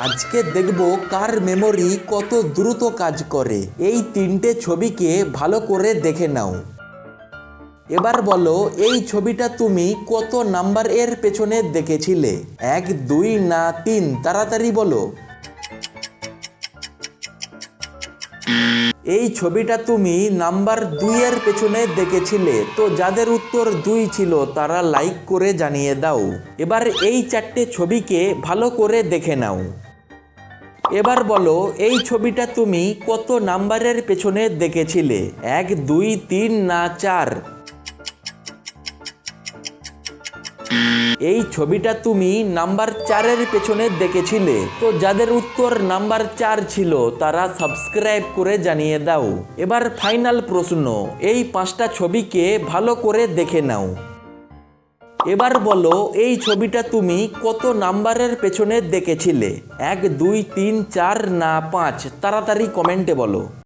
আজকে দেখব কার মেমোরি কত দ্রুত কাজ করে। এই তিনটে ছবিকে ভালো করে দেখে নাও। এবার বলো, এই ছবিটা তুমি কত নাম্বার এর পেছনে দেখেছিলে? 1, 2 না 3? তাড়াতাড়ি বলো। এই ছবিটা তুমি নাম্বার 2 এর পেছনে দেখেছিলে। তো যাদের উত্তর 2 ছিল তারা লাইক করে জানিয়ে দাও। এবার এই চারটে ছবিকে ভালো করে দেখে নাও। এবার বলো, এই ছবিটা তুমি কত নাম্বারের পেছনে দেখেছিলে? 1, 2, 3 না 4? এই ছবিটা তুমি নাম্বার 4 এর পেছনে দেখেছিলে। তো যাদের উত্তর নাম্বার 4 ছিল তারা সাবস্ক্রাইব করে জানিয়ে দাও। এবার ফাইনাল প্রশ্ন, এই 5টা ছবিকে ভালো করে দেখে নাও। এবার বলো, এই ছবিটা তুমি কত নাম্বারের পেছনে দেখেছিলে? 1, 2, 3, 4 না 5? তাড়াতাড়ি কমেন্টে বলো।